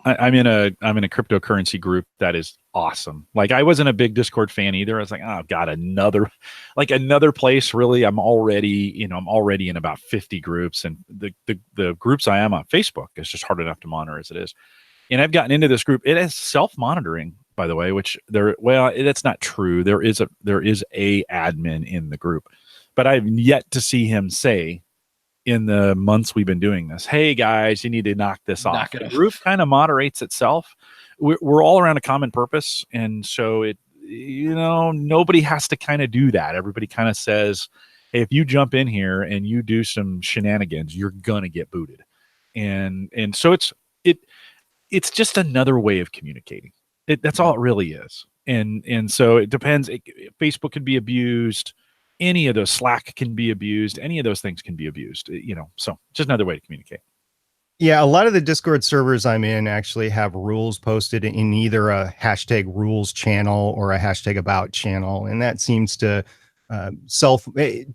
I'm in a cryptocurrency group that is awesome. Like, I wasn't a big Discord fan either. I was like, oh God, another place. Really, I'm already in about 50 groups, and the groups I am on Facebook is just hard enough to monitor as it is. And I've gotten into this group. It has self-monitoring, by the way, which that's not true. There is a admin in the group, but I've yet to see him say, in the months we've been doing this, hey guys, you need to knock this off. The group kind of moderates itself. We're all around a common purpose, and so nobody has to kind of do that. Everybody kind of says, hey, if you jump in here and you do some shenanigans, you're gonna get booted. And so it's just another way of communicating. That's all it really is. And so it depends. Facebook can be abused. Any of those, Slack can be abused. Any of those things can be abused, so just another way to communicate. Yeah, a lot of the Discord servers I'm in actually have rules posted in either a hashtag rules channel or a hashtag about channel. And that seems to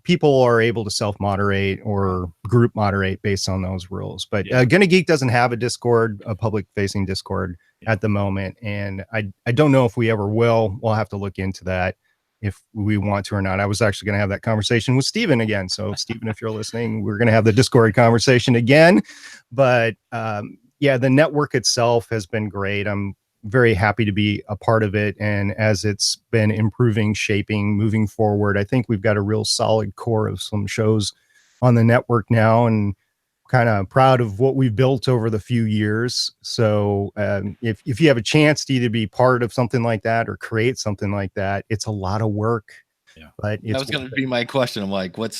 people are able to self-moderate or group moderate based on those rules. But Gonna Geek doesn't have a Discord, a public facing Discord at the moment. And I don't know if we ever will. We'll have to look into that if we want to or not. I was actually going to have that conversation with Steven again. So Steven, if you're listening, we're going to have the Discord conversation again. But the network itself has been great. I'm very happy to be a part of it. And as it's been improving, shaping, moving forward, I think we've got a real solid core of some shows on the network now, and kind of proud of what we've built over the few years. So if you have a chance to either be part of something like that or create something like that, it's a lot of work. Yeah, but that was going to be my question. I'm like, what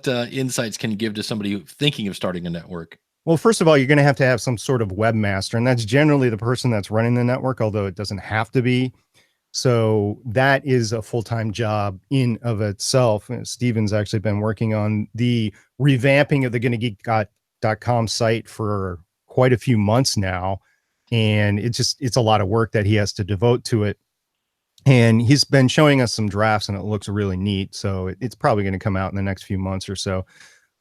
insights can you give to somebody thinking of starting a network? Well, first of all, you're going to have some sort of webmaster, and that's generally the person that's running the network, although it doesn't have to be. So that is a full-time job in of itself. Steven's actually been working on the revamping of the GonnaGeek.com site for quite a few months now. And it's a lot of work that he has to devote to it. And he's been showing us some drafts and it looks really neat. So it's probably going to come out in the next few months or so.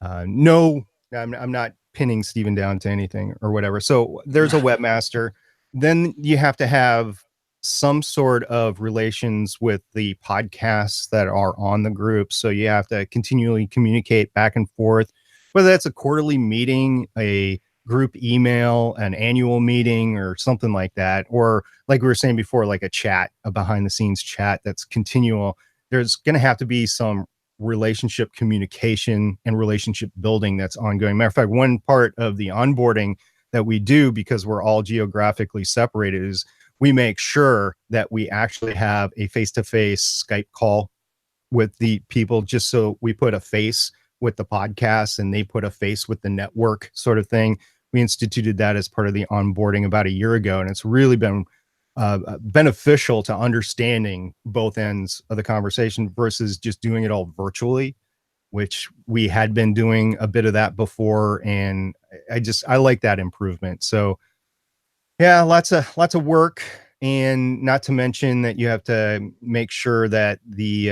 No, I'm not pinning Steven down to anything or whatever. So there's a webmaster. Then you have to have some sort of relations with the podcasts that are on the group. So you have to continually communicate back and forth, whether that's a quarterly meeting, a group email, an annual meeting, or something like that. Or like we were saying before, like a chat, a behind the scenes chat that's continual. There's going to have to be some relationship communication and relationship building that's ongoing. Matter of fact, one part of the onboarding that we do, because we're all geographically separated, is we make sure that we actually have a face-to-face Skype call with the people, just so we put a face with the podcast and they put a face with the network, sort of thing. We instituted that as part of the onboarding about a year ago, and it's really been beneficial to understanding both ends of the conversation versus just doing it all virtually, which we had been doing a bit of that before. And I like that improvement. So yeah, lots of work, and not to mention that you have to make sure that the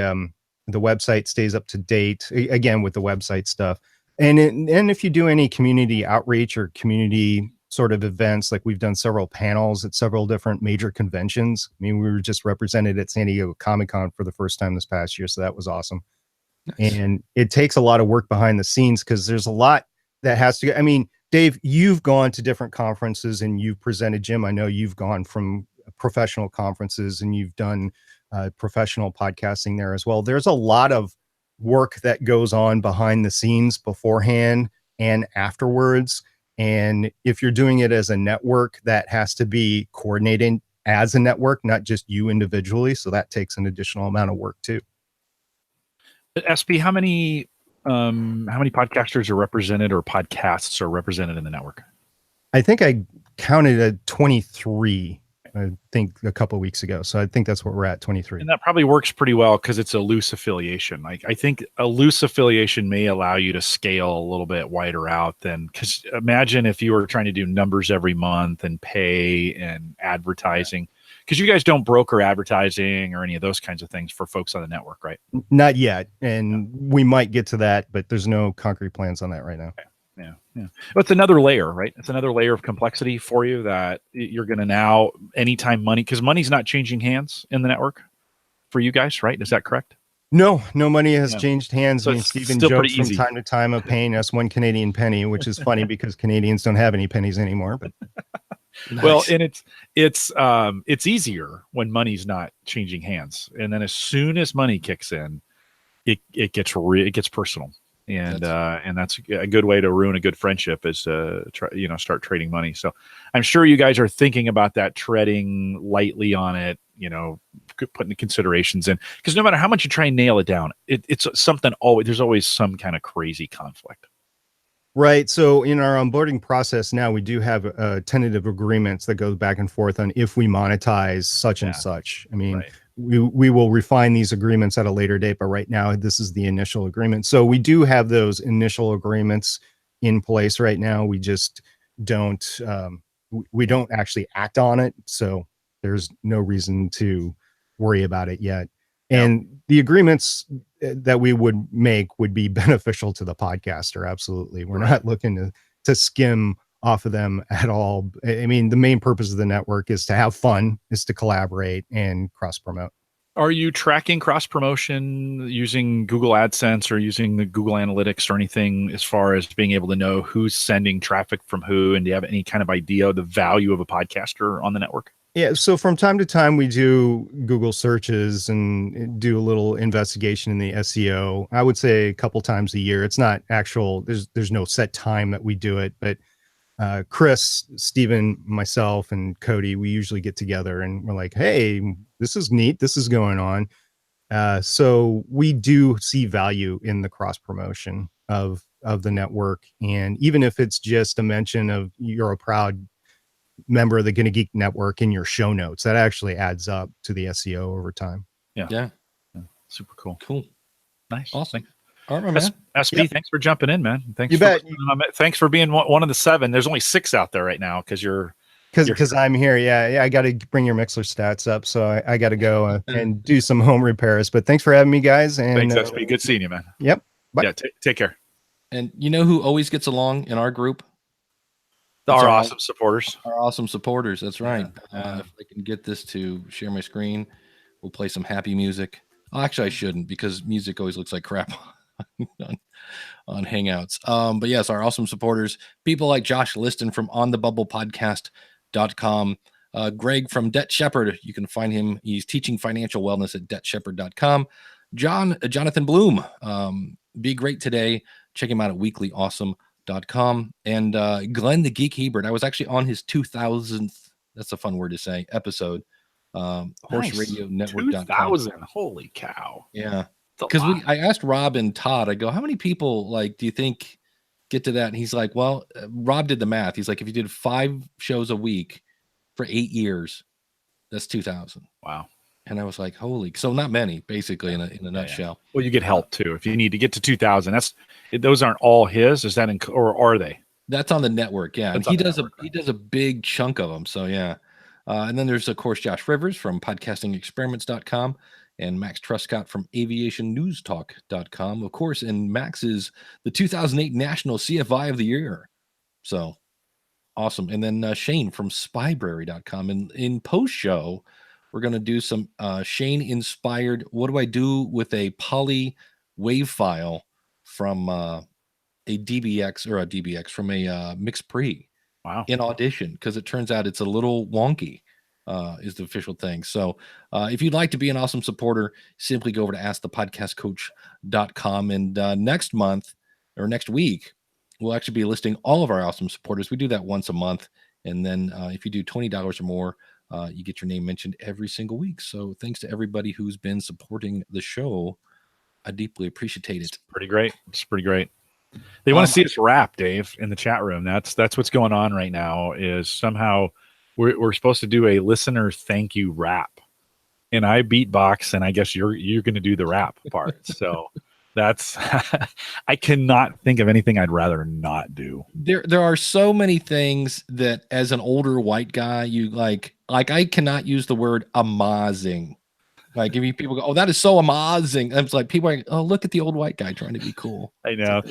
website stays up to date, again, with the website stuff. And if you do any community outreach or community sort of events, like we've done several panels at several different major conventions. I mean, we were just represented at San Diego Comic-Con for the first time this past year, so that was awesome. Nice. And it takes a lot of work behind the scenes because there's a lot that has to go. I mean, Dave, you've gone to different conferences and you've presented. Jim, I know you've gone from professional conferences and you've done professional podcasting there as well. There's a lot of work that goes on behind the scenes beforehand and afterwards. And if you're doing it as a network, that has to be coordinated as a network, not just you individually. So that takes an additional amount of work too. SP, how many podcasters are represented, or podcasts are represented in the network? I think I counted at 23, I think a couple of weeks ago. So I think that's what we're at, 23. And that probably works pretty well because it's a loose affiliation. Like, I think a loose affiliation may allow you to scale a little bit wider out than, because imagine if you were trying to do numbers every month and pay and advertising, because you guys don't broker advertising or any of those kinds of things for folks on the network, right? Not yet. And we might get to that, but there's no concrete plans on that right now. Okay. Yeah. But it's another layer, right? It's another layer of complexity for you that you're going to now, anytime because money's not changing hands in the network for you guys, right? Is that correct? No money has changed hands. So I mean, Stephen jokes from time to time of paying us 1 Canadian penny, which is funny because Canadians don't have any pennies anymore. But nice. Well, and it's easier when money's not changing hands, and then as soon as money kicks in, it gets personal. And that's a good way to ruin a good friendship, is to start trading money. So I'm sure you guys are thinking about that, treading lightly on it, putting the considerations in, because no matter how much you try and nail it down, it's something there's always some kind of crazy conflict. Right. So in our onboarding process now, we do have tentative agreements that goes back and forth on if we monetize such and such. I mean, right. We will refine these agreements at a later date, but right now this is the initial agreement. So we do have those initial agreements in place right now. We just don't actually act on it. So there's no reason to worry about it yet. And the agreements that we would make would be beneficial to the podcaster. Absolutely. We're not looking to skim off of them at all. I mean, the main purpose of the network is to have fun, is to collaborate and cross promote. Are you tracking cross promotion using Google AdSense or using the Google Analytics or anything, as far as being able to know who's sending traffic from who? And do you have any kind of idea of the value of a podcaster on the network? Yeah, so from time to time we do Google searches and do a little investigation in the SEO. I would say a couple times a year. It's not actual, there's no set time that we do it, but Chris, Steven, myself, and Cody, we usually get together and we're like, hey, this is neat, this is going on. So we do see value in the cross promotion of of the network. And even if it's just a mention of you're a proud member of the Gonna Geek Network in your show notes, that actually adds up to the SEO over time. Yeah. Super cool. Cool. Nice. Awesome. All right, man. SB, thanks for jumping in, man. Thanks You for bet. thanks for being one of the 7. There's only 6 out there right now because I'm here. Yeah, I got to bring your Mixler stats up, so I got to go and do some home repairs. But thanks for having me, guys. And thanks, SB. Good seeing you, man. Yep. Bye. Yeah. Take care. And you know who always gets along in our group? Our awesome supporters. Our awesome supporters. That's right. If I can get this to share my screen, we'll play some happy music. Actually, I shouldn't, because music always looks like crap on Hangouts. But yes, our awesome supporters, people like Josh Liston from onthebubblepodcast.com, Greg from Debt Shepherd. You can find him. He's teaching financial wellness at debtshepherd.com. Jonathan Bloom, be great today. Check him out at weeklyawesome.com. And Glenn the Geek Hebert. I was actually on his 2000th, that's a fun word to say, episode. HorseRadioNetwork.com. 2000. Holy cow. Yeah. Because I asked Rob and Todd, I go, how many people do you think get to that? And he's like, well, Rob did the math. He's like, if you did 5 shows a week for 8 years, that's 2000. Wow. And I was like, holy, so not many, basically, in a nutshell. Well, you get help too if you need to get to 2000. Those aren't all his. Is that or are they? That's on the network, yeah. And he does a big chunk of them. So yeah. And then there's, of course, Josh Rivers from podcastingexperiments.com and Max Truscott from aviationnewstalk.com. Of course, and Max is the 2008 National CFI of the Year. So awesome. And then Shane from spybrary.com. And in post-show, we're going to do some Shane-inspired, what do I do with a poly wave file from a DBX from a Mix Pre. Wow. In Audition, because it turns out it's a little wonky, is the official thing. So if you'd like to be an awesome supporter, simply go over to askthepodcastcoach.com. And next month or next week, we'll actually be listing all of our awesome supporters. We do that once a month. And then if you do $20 or more, you get your name mentioned every single week. So thanks to everybody who's been supporting the show. I deeply appreciate it. It's pretty great. They want to see us rap, Dave, in the chat room. That's what's going on right now. Is somehow we're supposed to do a listener thank you rap, and I beatbox, and I guess you're going to do the rap part. So that's I cannot think of anything I'd rather not do. There are so many things that, as an older white guy, you like I cannot use the word amazing. Like if people go, oh, that is so amazing. It's like people are like, oh, look at the old white guy trying to be cool. I know.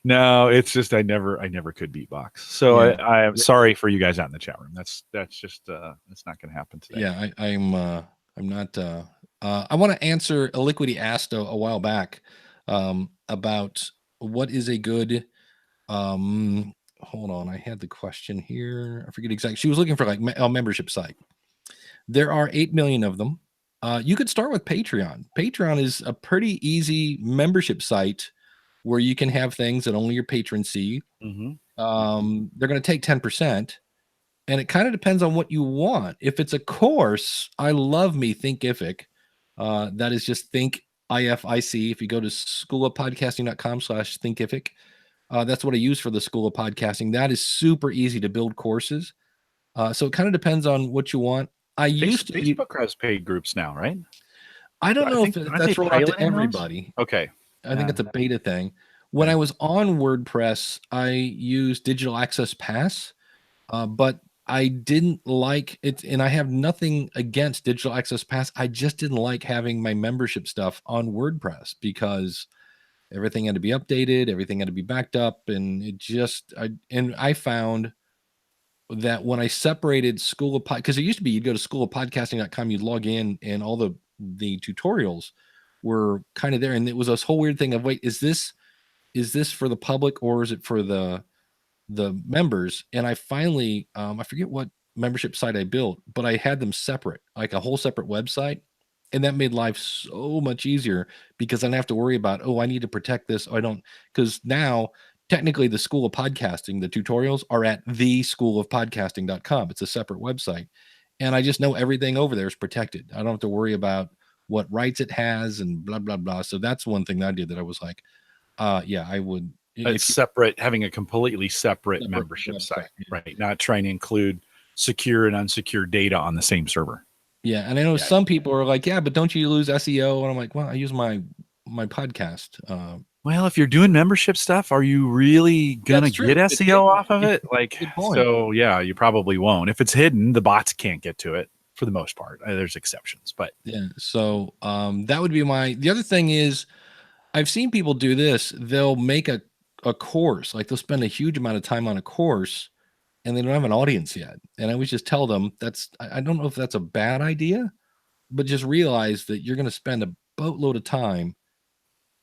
No, it's just I never could beatbox. So yeah. I am sorry for you guys out in the chat room. That's just it's not going to happen today. Yeah, I'm not. I want to answer a Liquidy asked a while back about what is a good. Hold on, I had the question here. I forget exactly. She was looking for like a membership site. There are 8 million of them. You could start with Patreon. Patreon is a pretty easy membership site where you can have things that only your patrons see. Mm-hmm. They're going to take 10%, and it kind of depends on what you want. If it's a course, I love me Thinkific. That is just Think IFIC. If you go to schoolofpodcasting.com/Thinkific, that's what I use for the School of Podcasting. That is super easy to build courses. So it kind of depends on what you want. Facebook has paid groups now, right? I don't know if that's rolled out to everybody. Okay. I think it's a beta thing. When I was on WordPress, I used Digital Access Pass, but I didn't like it. And I have nothing against Digital Access Pass. I just didn't like having my membership stuff on WordPress because everything had to be updated. Everything had to be backed up. And I found that when I separated School of because it used to be you'd go to schoolofpodcasting.com, you'd log in, and all the tutorials were kind of there, and it was this whole weird thing of, wait, is this for the public or is it for the members? And I finally I forget what membership site I built, but I had them separate, like a whole separate website, and that made life so much easier because I didn't have to worry about, oh, I need to protect this. Because now technically the School of Podcasting, the tutorials are at theschoolofpodcasting.com. It's a separate website. And I just know everything over there is protected. I don't have to worry about what rights it has and blah, blah, blah. So that's one thing that I did that I was like, yeah, I would, It's separate, having a completely separate membership website, site, yeah. right? Not trying to include secure and unsecure data on the same server. Yeah, and I know some people are like, yeah, but don't you lose SEO? And I'm like, well, I use my podcast. Well, if you're doing membership stuff, are you really gonna That's true. get It's SEO hidden. off of it? Like, Good point. so yeah, you probably won't. If it's hidden, the bots can't get to it for the most part. There's exceptions, but yeah. So that would be the other thing is I've seen people do this. They'll make a course, like they'll spend a huge amount of time on a course and they don't have an audience yet. And I always just tell them I don't know if that's a bad idea, but just realize that you're going to spend a boatload of time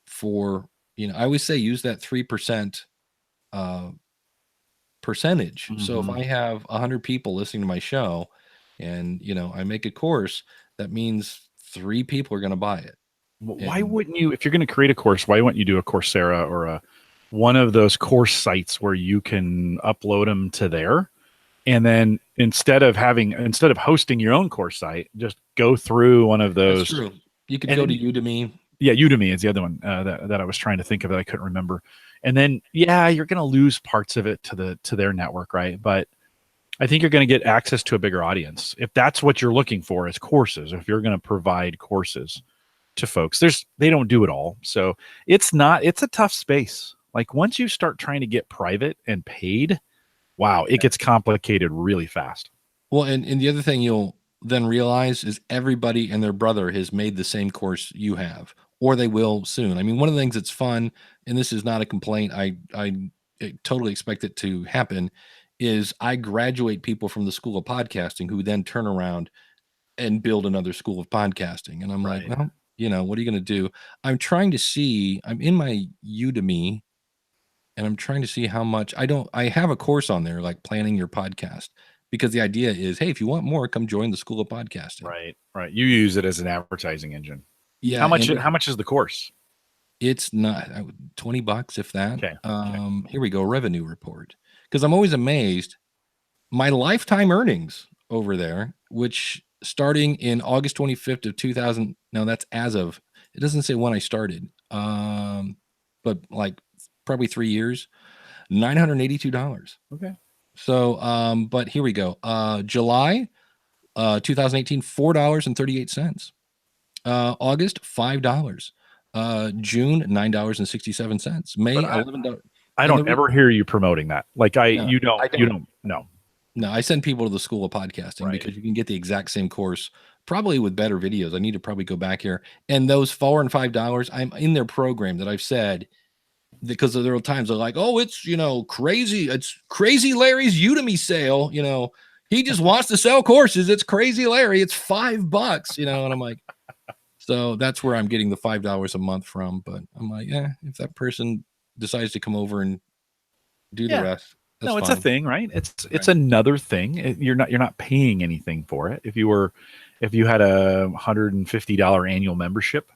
for, I always say use that 3% percentage. Mm-hmm. So if I have 100 people listening to my show and, I make a course, that means 3 people are going to buy it. Why wouldn't you, if you're going to create a course, why wouldn't you do a Coursera or one of those course sites where you can upload them to there? And then instead of hosting your own course site, just go through one of those. That's true. You could go to Udemy. Yeah, Udemy is the other one that I was trying to think of that I couldn't remember. And then, you're going to lose parts of it to their network, right? But I think you're going to get access to a bigger audience if that's what you're looking for is courses. If you're going to provide courses to folks, they don't do it all, so it's a tough space. Like once you start trying to get private and paid, wow, it gets complicated really fast. Well, and the other thing you'll then realize is everybody and their brother has made the same course you have, or they will soon. I mean, one of the things that's fun, and this is not a complaint, I totally expect it to happen, is I graduate people from the School of Podcasting who then turn around and build another school of podcasting. And I'm like, well, what are you going to do? I'm in my Udemy and I'm trying to see how much I have a course on there, like planning your podcast, because the idea is, hey, if you want more, come join the School of Podcasting. Right. You use it as an advertising engine. Yeah. How much is the course? It's not $20, if that. Okay. Here we go. Revenue report. Because I'm always amazed. My lifetime earnings over there, which starting in August 25th of 2000. No, that's it doesn't say when I started. But like probably 3 years, $982. Okay. So, but here we go. July, 2018, $4.38. August, $5. June, $9.67. May, $11. I don't ever hear you promoting that. Like you don't. No, I send people to the School of Podcasting because you can get the exact same course, probably with better videos. I need to probably go back here. And those $4 and $5, I'm in their program that I've said, because there are times they're like, oh, it's, crazy. It's Crazy Larry's Udemy sale. He just wants to sell courses. It's Crazy Larry. It's $5, and I'm like, so that's where I'm getting the $5 a month from. But I'm like, if that person decides to come over and do the rest. That's it's fine. a thing, right? It's another thing. You're not paying anything for it. If you had a $150 annual membership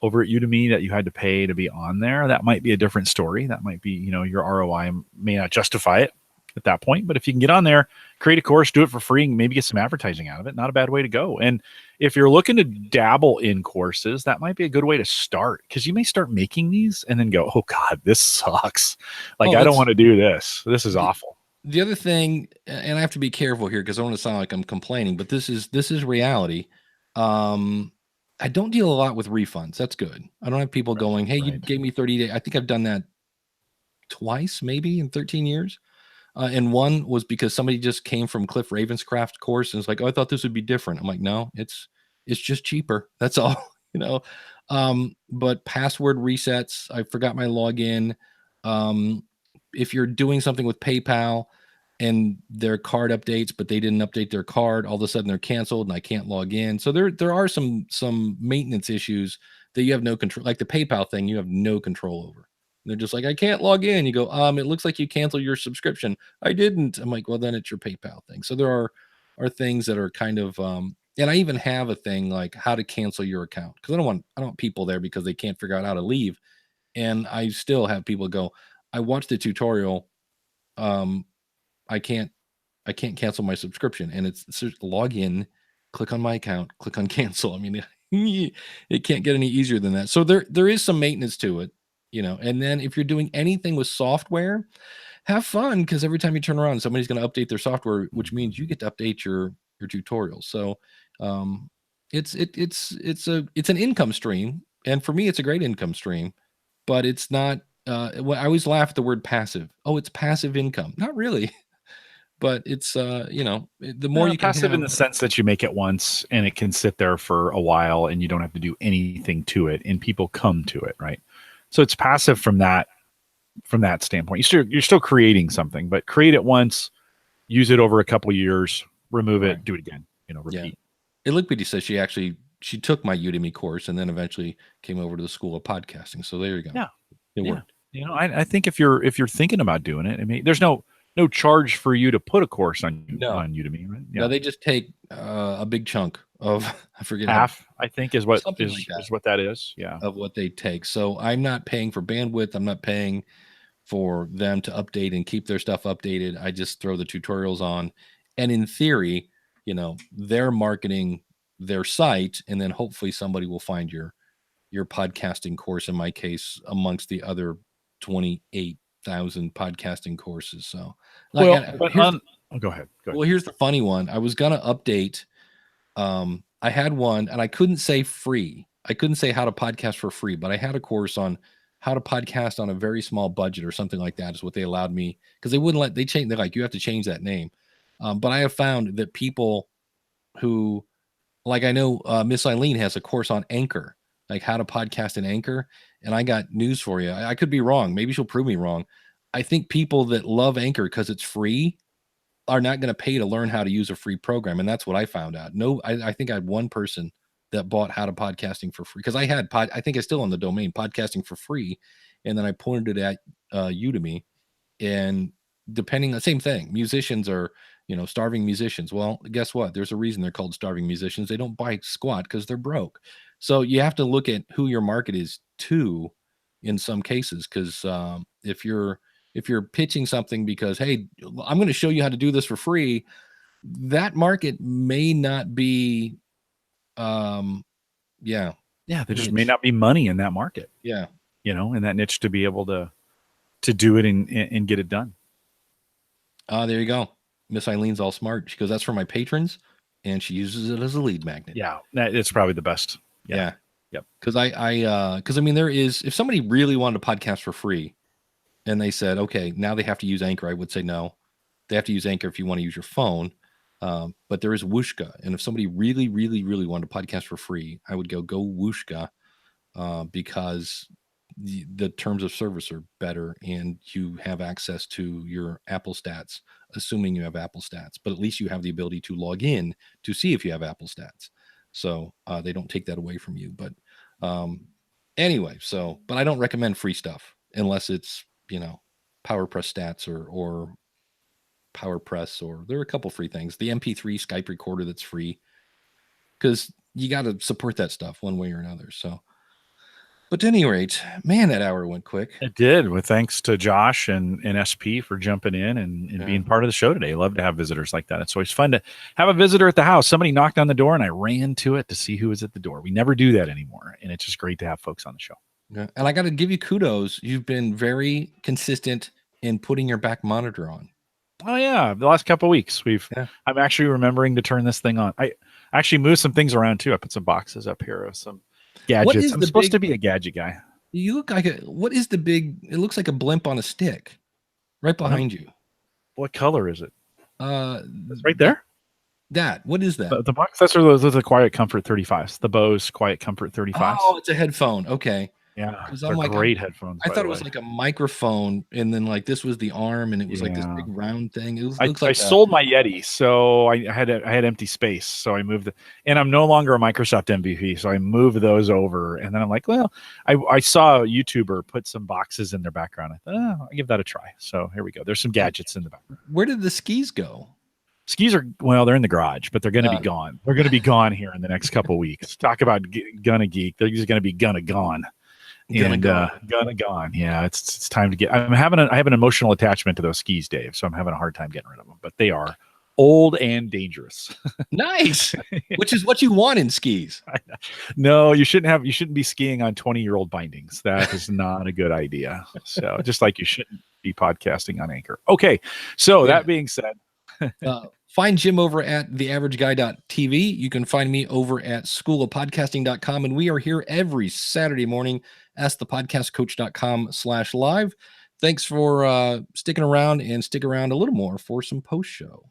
over at Udemy that you had to pay to be on there, that might be a different story. That might be, your ROI may not justify it at that point. But if you can get on there, create a course, do it for free, and maybe get some advertising out of it, not a bad way to go. And if you're looking to dabble in courses, that might be a good way to start, because you may start making these and then go, oh God, this sucks. Like, I don't want to do this. This is awful. The other thing, and I have to be careful here because I don't want to sound like I'm complaining, but this is reality. I don't deal a lot with refunds. That's good. I don't have people going, hey, you gave me 30 days. I think I've done that twice, maybe in 13 years. And one was because somebody just came from Cliff Ravenscraft course and was like, oh, I thought this would be different. I'm like, no, it's just cheaper. That's all, but password resets, I forgot my login. If you're doing something with PayPal and their card updates, but they didn't update their card, all of a sudden they're canceled and I can't log in. So there are some maintenance issues that you have no control, like the PayPal thing, you have no control over. They're just like, I can't log in. You go, it looks like you canceled your subscription. I didn't. I'm like, well, then it's your PayPal thing. So there are things that are kind of, and I even have a thing like how to cancel your account, because I don't want people there because they can't figure out how to leave. And I still have people go, I watched the tutorial. I can't cancel my subscription, and it's log in, click on my account, click on cancel. I mean, it can't get any easier than that. So there is some maintenance to it. And then if you're doing anything with software, have fun, because every time you turn around, somebody's going to update their software, which means you get to update your tutorials. So it's an income stream, and for me, it's a great income stream, but it's not. I always laugh at the word passive. Oh, it's passive income. Not really, but it's the more you can passive have, in the sense that you make it once and it can sit there for a while and you don't have to do anything to it, and people come to it, right? So it's passive from that standpoint. You're still creating something, but create it once, use it over a couple years, remove it, do it again. Repeat. Yeah. Liquidy says she took my Udemy course and then eventually came over to the School of Podcasting. So there you go. Yeah, it worked. I think if you're thinking about doing it, I mean, there's no charge for you to put a course on Udemy, right? Yeah. No, they just take a big chunk of, I forget, half, I think is what that is. Yeah, of what they take. So I'm not paying for bandwidth. I'm not paying for them to update and keep their stuff updated. I just throw the tutorials on, and in theory, they're marketing their site, and then hopefully somebody will find your podcasting course, in my case, amongst the other 28,000 podcasting courses. So go ahead. Well, here's the funny one. I was gonna update. I had one, and I couldn't say free. I couldn't say how to podcast for free, but I had a course on how to podcast on a very small budget or something like that is what they allowed me, because they change. They're like, you have to change that name. But I have found that people who, like, I know Miss Eileen has a course on Anchor, like how to podcast in Anchor. And I got news for you. I could be wrong. Maybe she'll prove me wrong. I think people that love Anchor because it's free are not going to pay to learn how to use a free program. And that's what I found out. No, I think I had one person that bought how to podcasting for free, because I had I think it's still on the domain, podcasting for free. And then I pointed it at Udemy, and depending on, same thing, musicians are, starving musicians. Well, guess what? There's a reason they're called starving musicians. They don't buy squat because they're broke. So you have to look at who your market is to, in some cases, because if you're pitching something because, hey, I'm going to show you how to do this for free, that market may not be, there just may not be money in that market. Yeah. In that niche to be able to do it and get it done. There you go. Miss Eileen's all smart. She goes, that's for my patrons, and she uses it as a lead magnet. Yeah, it's probably the best. Yeah. Yep. Because I mean, there is, if somebody really wanted to podcast for free, and they said, okay, now they have to use Anchor, I would say no. They have to use Anchor if you want to use your phone. But there is Whooshka, and if somebody really, really, really wanted to podcast for free, I would go Whooshka, because the terms of service are better, and you have access to your Apple stats, assuming you have Apple stats, but at least you have the ability to log in to see if you have Apple stats. So they don't take that away from you. But anyway, but I don't recommend free stuff unless it's, PowerPress stats or PowerPress, or there are a couple free things. The MP3 Skype recorder that's free, because you got to support that stuff one way or another. So, but at any rate, man, that hour went quick. It did. With thanks to Josh and SP for jumping in and being part of the show today. I love to have visitors like that. It's always fun to have a visitor at the house. Somebody knocked on the door and I ran to it to see who was at the door. We never do that anymore. And it's just great to have folks on the show. Yeah. And I got to give you kudos. You've been very consistent in putting your back monitor on. Oh yeah. The last couple of weeks I'm actually remembering to turn this thing on. I actually moved some things around too. I put some boxes up here of some gadgets. I'm supposed to be a gadget guy. You look like what is the big, it looks like a blimp on a stick right behind you. What color is it? It's right there. What is that? The box, those are the Quiet Comfort 35s. The Bose Quiet Comfort 35s. Oh, it's a headphone. Okay. Yeah, they're great headphones. I thought it was like a microphone, and then like this was the arm, and it was like this big round thing. I sold my Yeti, so I had empty space, so I moved and I'm no longer a Microsoft MVP, so I moved those over, and then I'm like, well, I saw a YouTuber put some boxes in their background. I thought, I'll give that a try. So here we go. There's some gadgets in the background. Where did the skis go? Skis are, they're in the garage, but they're going to be gone. They're going to be gone here in the next couple of weeks. Talk about Gonna Geek. They're just going to be gone. Gonna gone. Yeah, it's time to get. I have an emotional attachment to those skis, Dave. So I'm having a hard time getting rid of them. But they are old and dangerous. Nice. Which is what you want in skis. No, you shouldn't be skiing on 20-year-old bindings. That is not a good idea. So just like you shouldn't be podcasting on Anchor. Okay. So that being said, find Jim over at theaverageguy.tv. You can find me over at schoolofpodcasting.com. And we are here every Saturday morning, askthepodcastcoach.com/live. Thanks for sticking around, and stick around a little more for some post show.